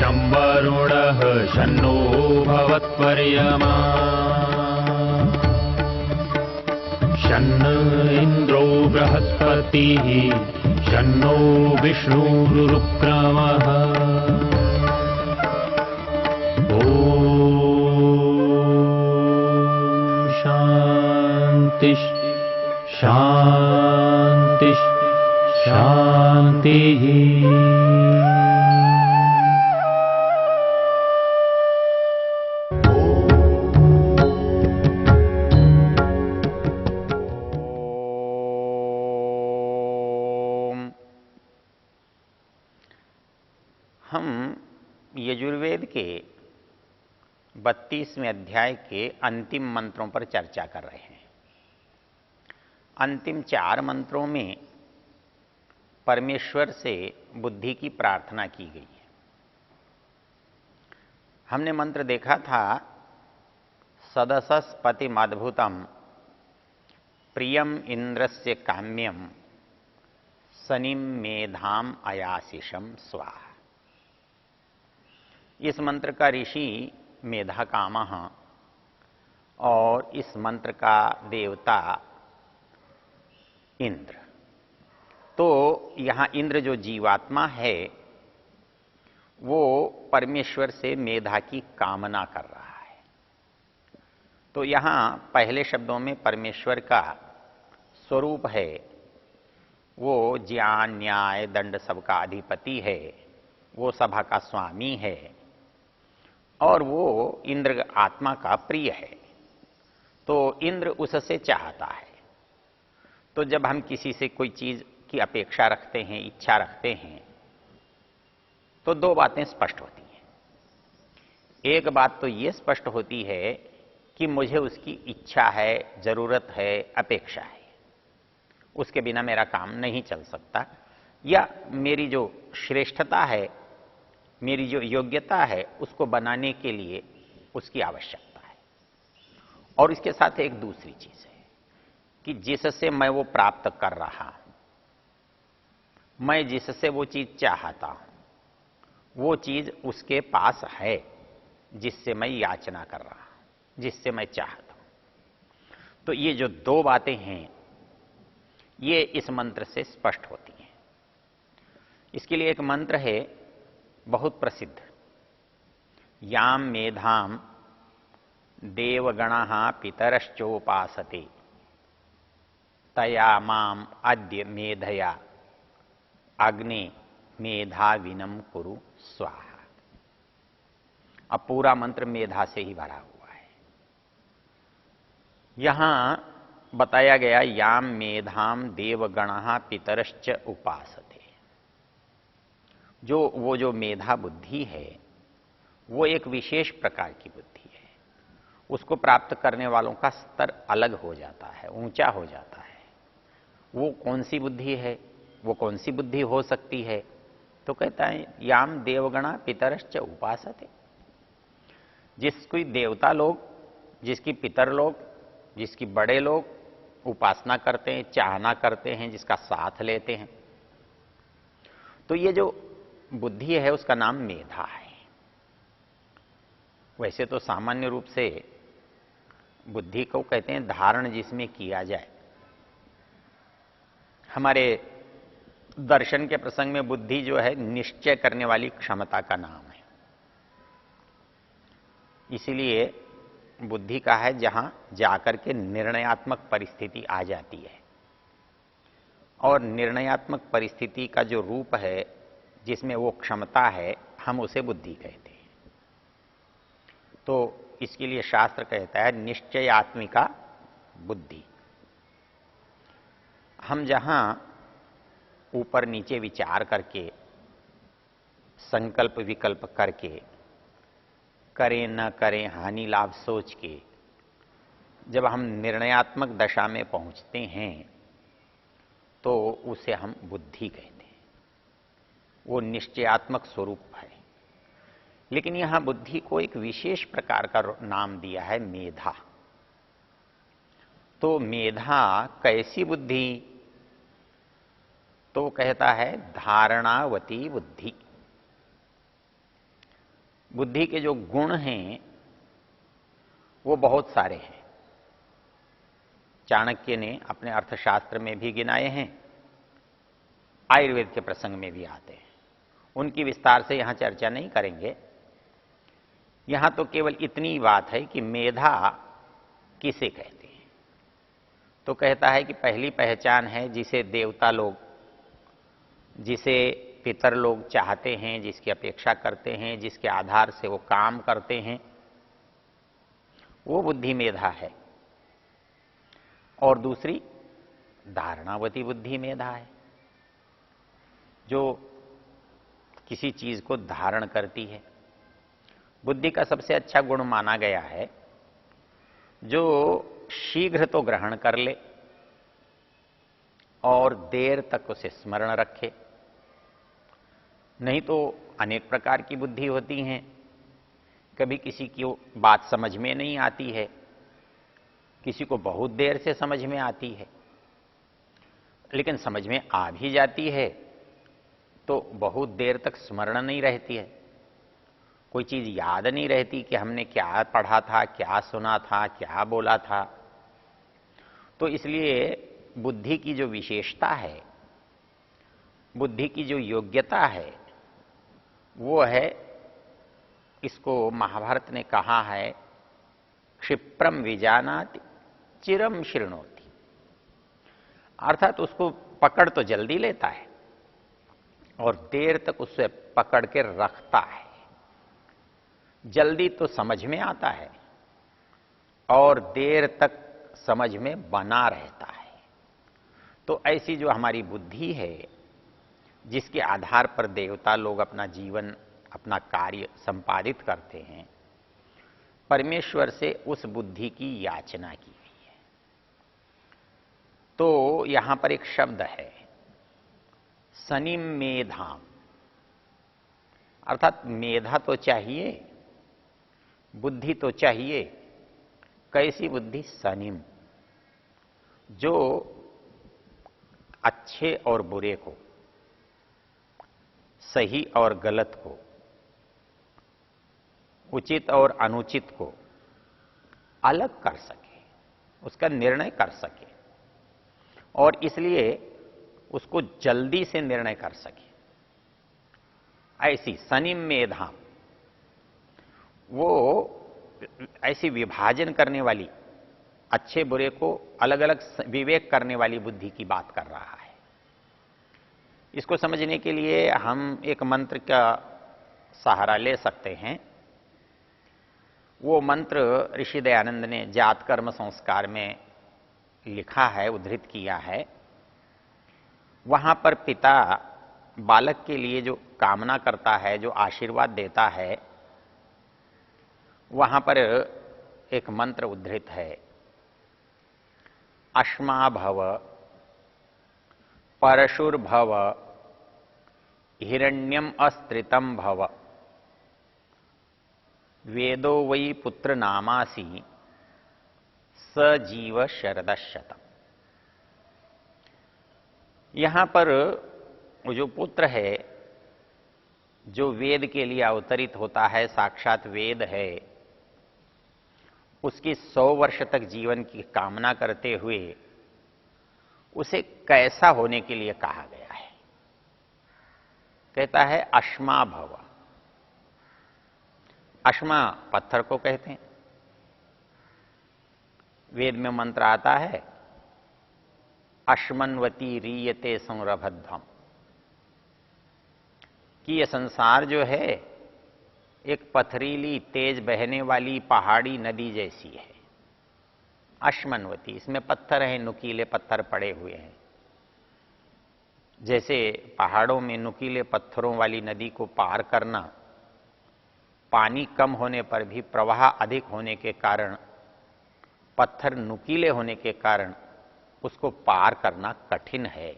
शं वरुणः शन्नो भवत्वर्यमा शन्न इन्द्रो बृहस्पतिः शन्नो विष्णुरुक्रमः ॐ शान्ति शान्ति शान्तिः। हम यजुर्वेद के 32वें अध्याय के अंतिम मंत्रों पर चर्चा कर रहे हैं। अंतिम 4 मंत्रों में परमेश्वर से बुद्धि की प्रार्थना की गई है। हमने मंत्र देखा था, सदसस्पतिमद्भुतम प्रियम इंद्रस्य काम्यम सनिम मेधाम अयाशिषम स्वाहा। इस मंत्र का ऋषि मेधाकामः और इस मंत्र का देवता इंद्र। तो यहाँ इंद्र जो जीवात्मा है वो परमेश्वर से मेधा की कामना कर रहा है। तो यहाँ पहले शब्दों में परमेश्वर का स्वरूप है, वो ज्ञान न्याय दंड सबका अधिपति है, वो सभा का स्वामी है और वो इंद्र आत्मा का प्रिय है। तो इंद्र उससे चाहता है। तो जब हम किसी से कोई चीज की अपेक्षा रखते हैं, इच्छा रखते हैं, तो 2 बातें स्पष्ट होती हैं। एक बात तो ये स्पष्ट होती है कि मुझे उसकी इच्छा है, जरूरत है, अपेक्षा है, उसके बिना मेरा काम नहीं चल सकता, या मेरी जो श्रेष्ठता है, मेरी जो योग्यता है, उसको बनाने के लिए उसकी आवश्यकता है। और इसके साथ एक दूसरी चीज है कि जिससे मैं वो प्राप्त कर रहा हूं, मैं जिससे वो चीज चाहता हूं, वो चीज उसके पास है जिससे मैं याचना कर रहा हूं, जिससे मैं चाहता हूं। तो ये जो 2 बातें हैं ये इस मंत्र से स्पष्ट होती हैं। इसके लिए एक मंत्र है बहुत प्रसिद्ध, याम मेधाम देवगणः पितरश्चोपासते तया माम अद्य मेधया अग्ने मेधाविनम कुरु स्वाहा। अब पूरा मंत्र मेधा से ही भरा हुआ है। यहां बताया गया, याम मेधाम देवगणः पितरश्च उपासते। वो जो मेधा बुद्धि है वो एक विशेष प्रकार की बुद्धि है। उसको प्राप्त करने वालों का स्तर अलग हो जाता है, ऊंचा हो जाता है। वो कौन सी बुद्धि है, वो कौन सी बुद्धि हो सकती है? तो कहता है याम देवगणा पितरश्च उपासते। जिसकी देवता लोग, जिसकी पितर लोग, जिसकी बड़े लोग उपासना करते हैं, चाहना करते हैं, जिसका साथ लेते हैं, तो ये जो बुद्धि है उसका नाम मेधा है। वैसे तो सामान्य रूप से बुद्धि को कहते हैं धारण जिसमें किया जाए। हमारे दर्शन के प्रसंग में बुद्धि जो है निश्चय करने वाली क्षमता का नाम है। इसीलिए बुद्धि का है जहां जाकर के निर्णयात्मक परिस्थिति आ जाती है। और निर्णयात्मक परिस्थिति का जो रूप है, जिसमें वो क्षमता है, हम उसे बुद्धि कहते हैं। तो इसके लिए शास्त्र कहता है निश्चयात्मिका बुद्धि। हम जहां ऊपर नीचे विचार करके, संकल्प विकल्प करके, करें न करें हानि लाभ सोच के जब हम निर्णयात्मक दशा में पहुंचते हैं तो उसे हम बुद्धि कहते हैं। वो निश्चयात्मक स्वरूप है। लेकिन यहां बुद्धि को एक विशेष प्रकार का नाम दिया है, मेधा। तो मेधा कैसी बुद्धि? तो कहता है धारणावती बुद्धि। बुद्धि के जो गुण हैं वो बहुत सारे हैं। चाणक्य ने अपने अर्थशास्त्र में भी गिनाए हैं, आयुर्वेद के प्रसंग में भी आते हैं। उनकी विस्तार से यहां चर्चा नहीं करेंगे। यहां तो केवल इतनी बात है कि मेधा किसे कहते हैं। तो कहता है कि पहली पहचान है जिसे देवता लोग, जिसे पितर लोग चाहते हैं, जिसकी अपेक्षा करते हैं, जिसके आधार से वो काम करते हैं, वो बुद्धि मेधा है। और दूसरी धारणावती बुद्धि मेधा है, जो किसी चीज को धारण करती है। बुद्धि का सबसे अच्छा गुण माना गया है जो शीघ्र तो ग्रहण कर ले और देर तक उसे स्मरण रखे। नहीं तो अनेक प्रकार की बुद्धि होती हैं। कभी किसी की बात समझ में नहीं आती है, किसी को बहुत देर से समझ में आती है, लेकिन समझ में आ भी जाती है तो बहुत देर तक स्मरण नहीं रहती है। कोई चीज याद नहीं रहती कि हमने क्या पढ़ा था, क्या सुना था, क्या बोला था। तो इसलिए बुद्धि की जो विशेषता है, बुद्धि की जो योग्यता है, वो है, इसको महाभारत ने कहा है, क्षिप्रम विजानाति चिरम शृणोति। अर्थात उसको पकड़ तो जल्दी लेता है और देर तक उससे पकड़ के रखता है। जल्दी तो समझ में आता है और देर तक समझ में बना रहता है। तो ऐसी जो हमारी बुद्धि है, जिसके आधार पर देवता लोग अपना जीवन, अपना कार्य संपादित करते हैं, परमेश्वर से उस बुद्धि की याचना की गई है। तो यहां पर एक शब्द है सनिम मेधाम, अर्थात मेधा तो चाहिए, बुद्धि तो चाहिए। कैसी बुद्धि? सनिम, जो अच्छे और बुरे को, सही और गलत को, उचित और अनुचित को अलग कर सके, उसका निर्णय कर सके, और इसलिए उसको जल्दी से निर्णय कर सके। ऐसी सनिम मेधा, वो ऐसी विभाजन करने वाली, अच्छे बुरे को अलग अलग विवेक करने वाली बुद्धि की बात कर रहा है। इसको समझने के लिए हम एक मंत्र का सहारा ले सकते हैं। वो मंत्र ऋषि दयानंद ने जात कर्म संस्कार में लिखा है, उद्धृत किया है। वहां पर पिता बालक के लिए जो कामना करता है, जो आशीर्वाद देता है, वहां पर एक मंत्र उद्धृत है, अश्मा भव, परशुर्भव, हिरण्यम अस्त्रितम भव, वेदो वै पुत्र नामासी, स जीव शरदशतम। यहां पर जो पुत्र है, जो वेद के लिए अवतरित होता है, साक्षात वेद है, उसकी 100 वर्ष तक जीवन की कामना करते हुए उसे कैसा होने के लिए कहा गया है। कहता है अश्मा भव। अश्मा पत्थर को कहते हैं। वेद में मंत्र आता है, अश्मन्वती रीयते संरभध्वम, कि यह संसार जो है एक पथरीली, तेज बहने वाली पहाड़ी नदी जैसी है। अश्मन्वती, इसमें पत्थर हैं, नुकीले पत्थर पड़े हुए हैं। जैसे पहाड़ों में नुकीले पत्थरों वाली नदी को पार करना, पानी कम होने पर भी प्रवाह अधिक होने के कारण, पत्थर नुकीले होने के कारण उसको पार करना कठिन है,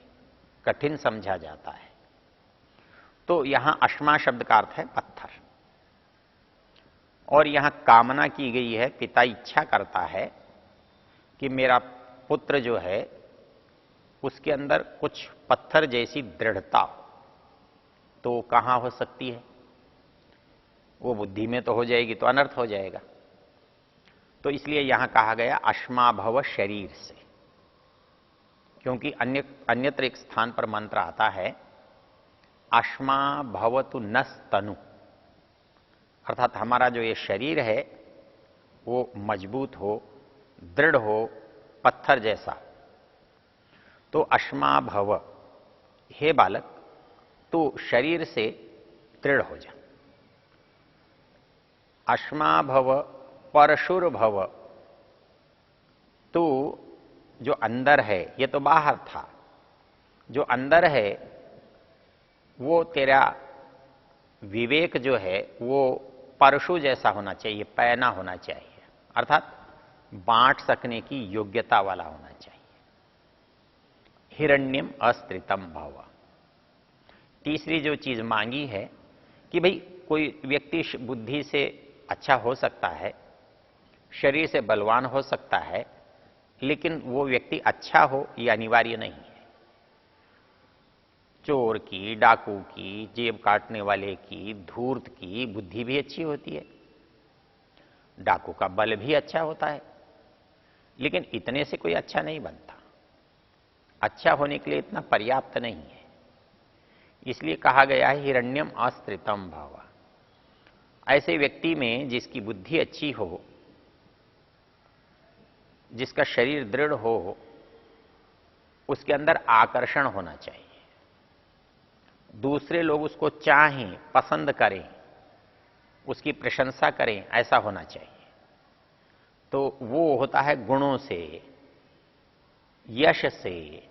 कठिन समझा जाता है। तो यहां अश्मा शब्द का अर्थ है पत्थर। और यहां कामना की गई है, पिता इच्छा करता है कि मेरा पुत्र जो है उसके अंदर कुछ पत्थर जैसी दृढ़ता हो। तो कहां हो सकती है? वो बुद्धि में तो हो जाएगी तो अनर्थ हो जाएगा। तो इसलिए यहां कहा गया अश्मा भव शरीर से, क्योंकि अन्यत्र एक स्थान पर मंत्र आता है अश्मा भवतु नस तनु, अर्थात हमारा जो ये शरीर है वो मजबूत हो, दृढ़ हो, पत्थर जैसा। तो अश्मा भव, हे बालक तू शरीर से दृढ़ हो जा। अश्मा भव परशुर भव, तू जो अंदर है, ये तो बाहर था, जो अंदर है वो तेरा विवेक जो है वो परशु जैसा होना चाहिए, पैना होना चाहिए, अर्थात बांट सकने की योग्यता वाला होना चाहिए। हिरण्यम अस्त्रितम भव। तीसरी जो चीज मांगी है कि भाई कोई व्यक्ति बुद्धि से अच्छा हो सकता है, शरीर से बलवान हो सकता है, लेकिन वो व्यक्ति अच्छा हो ये अनिवार्य नहीं है। चोर की, डाकू की, जेब काटने वाले की, धूर्त की बुद्धि भी अच्छी होती है, डाकू का बल भी अच्छा होता है, लेकिन इतने से कोई अच्छा नहीं बनता। अच्छा होने के लिए इतना पर्याप्त नहीं है। इसलिए कहा गया है हिरण्यम अस्त्रितम भाव। ऐसे व्यक्ति में जिसकी बुद्धि अच्छी हो, जिसका शरीर दृढ़ हो, उसके अंदर आकर्षण होना चाहिए, दूसरे लोग उसको चाहें, पसंद करें, उसकी प्रशंसा करें, ऐसा होना चाहिए। तो वो होता है गुणों से, यश से,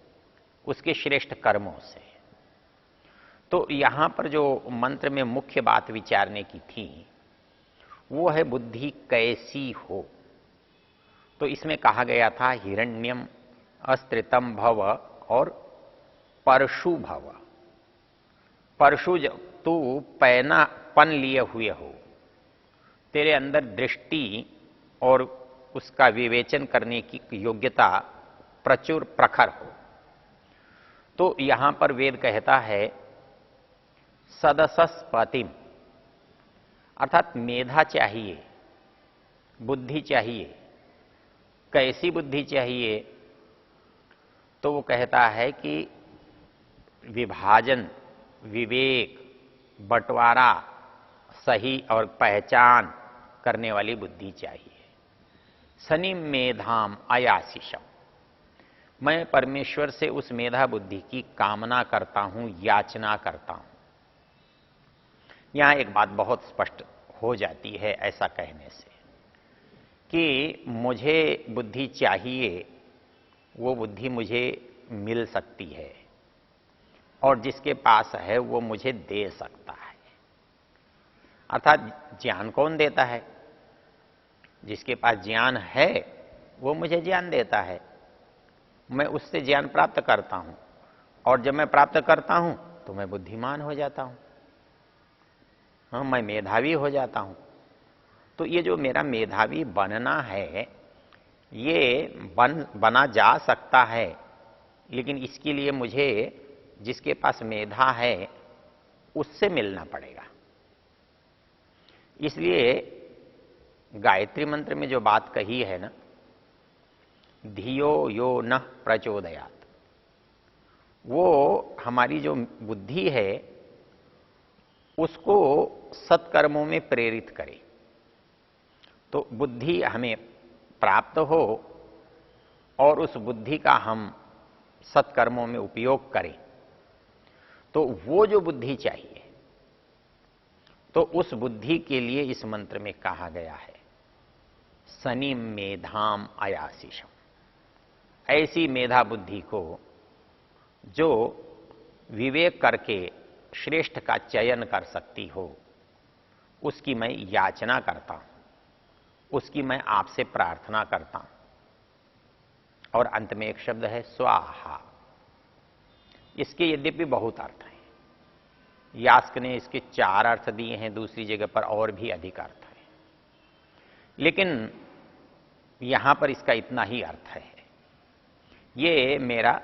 उसके श्रेष्ठ कर्मों से। तो यहां पर जो मंत्र में मुख्य बात विचारने की थी वो है बुद्धि कैसी हो। तो इसमें कहा गया था हिरण्यम अस्त्रितम भव और परशु भव। परशु तू पैनापन लिए हुए हो, तेरे अंदर दृष्टि और उसका विवेचन करने की योग्यता प्रचुर प्रखर हो। तो यहां पर वेद कहता है सदसस्पतिम, अर्थात मेधा चाहिए, बुद्धि चाहिए। कैसी बुद्धि चाहिए? तो वो कहता है कि विभाजन, विवेक, बंटवारा, सही और पहचान करने वाली बुद्धि चाहिए। सनिम मेधाम अयाशिषम, मैं परमेश्वर से उस मेधा बुद्धि की कामना करता हूं, याचना करता हूं। यहां एक बात बहुत स्पष्ट हो जाती है ऐसा कहने से कि मुझे बुद्धि चाहिए, वो बुद्धि मुझे मिल सकती है, और जिसके पास है वो मुझे दे सकता है। अर्थात ज्ञान कौन देता है? जिसके पास ज्ञान है वो मुझे ज्ञान देता है, मैं उससे ज्ञान प्राप्त करता हूं, और जब मैं प्राप्त करता हूं तो मैं बुद्धिमान हो जाता हूं, हाँ, मैं मेधावी हो जाता हूं। तो ये जो मेरा मेधावी बनना है ये बना जा सकता है, लेकिन इसके लिए मुझे जिसके पास मेधा है उससे मिलना पड़ेगा। इसलिए गायत्री मंत्र में जो बात कही है ना, धियो यो न प्रचोदयात, वो हमारी जो बुद्धि है उसको सत्कर्मों में प्रेरित करे। तो बुद्धि हमें प्राप्त हो और उस बुद्धि का हम सत्कर्मों में उपयोग करें, तो वो जो बुद्धि चाहिए, तो उस बुद्धि के लिए इस मंत्र में कहा गया है सनिम मेधाम अयाशिषम। ऐसी मेधा बुद्धि को जो विवेक करके श्रेष्ठ का चयन कर सकती हो, उसकी मैं याचना करता हूं, उसकी मैं आपसे प्रार्थना करता हूं। और अंत में एक शब्द है स्वाहा। इसके यद्यपि बहुत अर्थ हैं, यास्क ने इसके 4 अर्थ दिए हैं, दूसरी जगह पर और भी अधिक अर्थ है, लेकिन यहां पर इसका इतना ही अर्थ है। ये मेरा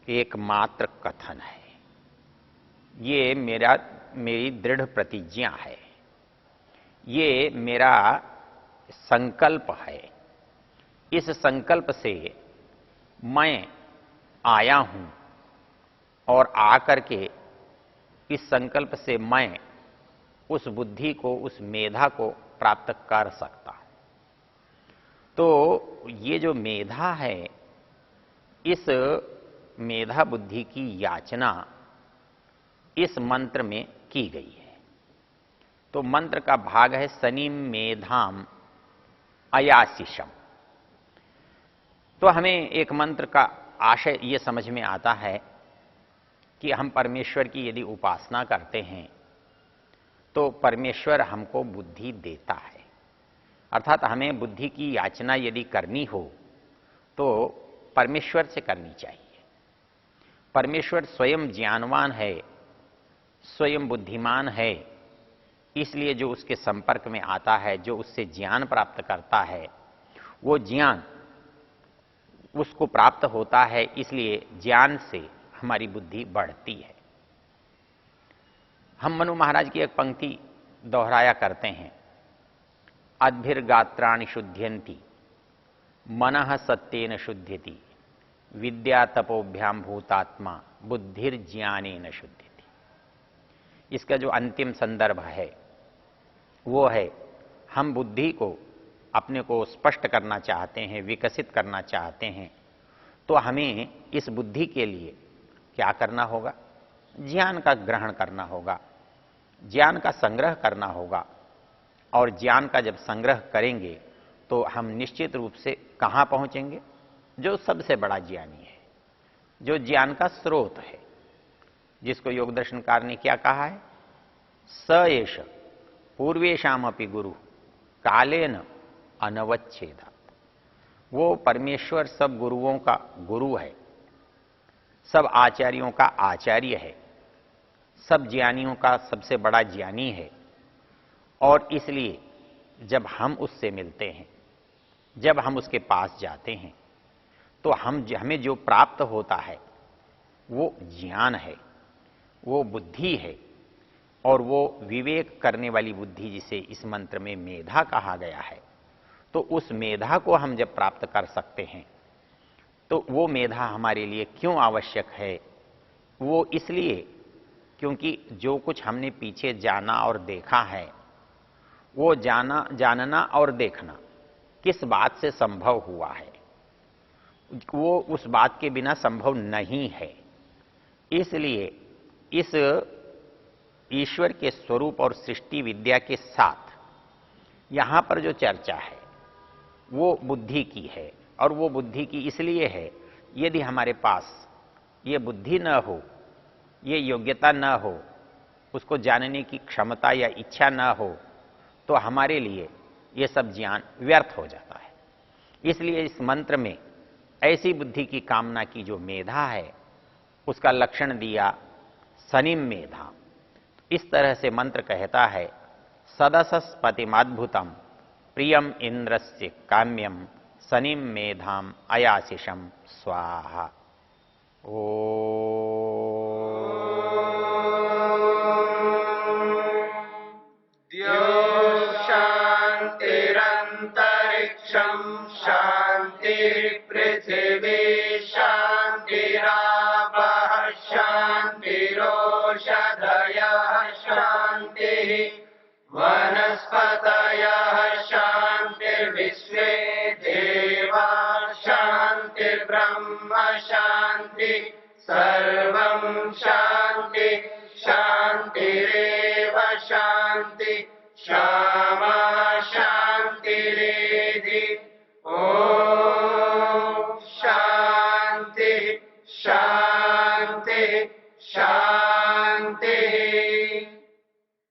एकमात्र कथन है, ये मेरी दृढ़ प्रतिज्ञा है ये मेरा संकल्प है। इस संकल्प से मैं आया हूं और आकर के इस संकल्प से मैं उस बुद्धि को, उस मेधा को प्राप्त कर सकता हूं। तो ये जो मेधा है, इस मेधा बुद्धि की याचना इस मंत्र में की गई है। तो मंत्र का भाग है सनीम मेधाम अयाशिषम। तो हमें एक मंत्र का आशय ये समझ में आता है कि हम परमेश्वर की यदि उपासना करते हैं तो परमेश्वर हमको बुद्धि देता है। अर्थात हमें बुद्धि की याचना यदि करनी हो तो परमेश्वर से करनी चाहिए। परमेश्वर स्वयं ज्ञानवान है, स्वयं बुद्धिमान है, इसलिए जो उसके संपर्क में आता है, जो उससे ज्ञान प्राप्त करता है, वो ज्ञान उसको प्राप्त होता है, इसलिए ज्ञान से हमारी बुद्धि बढ़ती है। हम मनु महाराज की एक पंक्ति दोहराया करते हैं, अद्भिर्गात्राणि शुद्ध्यन्ति मनः सत्येन शुद्ध्यति विद्या तपोभ्याम भूतात्मा बुद्धिर्ज्ञानेन शुद्ध्यति। इसका जो अंतिम संदर्भ है वो है, हम बुद्धि को, अपने को स्पष्ट करना चाहते हैं, विकसित करना चाहते हैं, तो हमें इस बुद्धि के लिए क्या करना होगा? ज्ञान का ग्रहण करना होगा, ज्ञान का संग्रह करना होगा। और ज्ञान का जब संग्रह करेंगे तो हम निश्चित रूप से कहाँ पहुंचेंगे? जो सबसे बड़ा ज्ञानी है, जो ज्ञान का स्रोत है, जिसको योग दर्शनकार ने क्या कहा है? स एष पूर्वेशामपि गुरु कालेन अनवच्छेदा। वो परमेश्वर सब गुरुओं का गुरु है, सब आचार्यों का आचार्य है, सब ज्ञानियों का सबसे बड़ा ज्ञानी है। और इसलिए जब हम उससे मिलते हैं, जब हम उसके पास जाते हैं, तो हमें जो प्राप्त होता है वो ज्ञान है, वो बुद्धि है, और वो विवेक करने वाली बुद्धि, जिसे इस मंत्र में मेधा कहा गया है। तो उस मेधा को हम जब प्राप्त कर सकते हैं तो वो मेधा हमारे लिए क्यों आवश्यक है? वो इसलिए क्योंकि जो कुछ हमने पीछे जाना और देखा है, वो जानना और देखना किस बात से संभव हुआ है? वो उस बात के बिना संभव नहीं है। इसलिए इस ईश्वर के स्वरूप और सृष्टि विद्या के साथ यहां पर जो चर्चा है वो बुद्धि की है। और वो बुद्धि की इसलिए है, यदि हमारे पास ये बुद्धि न हो, ये योग्यता न हो, उसको जानने की क्षमता या इच्छा न हो, तो हमारे लिए ये सब ज्ञान व्यर्थ हो जाता है। इसलिए इस मंत्र में ऐसी बुद्धि की कामना की जो मेधा है, उसका लक्षण दिया सनिम मेधा। इस तरह से मंत्र कहता है, सदसस्पतिमाद्भुतम प्रियम इंद्रस्य काम्यम सनिम मेधाम अयाशिषम स्वाहा। ओ शांतिरंतरिक्षम शांतिर्पृथिवी शांतिरापः शांतिरोषधयः शांतिः वनस्पतयः शांतिर्विश्वे देवा शांतिर्ब्रह्म शांति सर्वं शांति शांतिरेव शांति शांति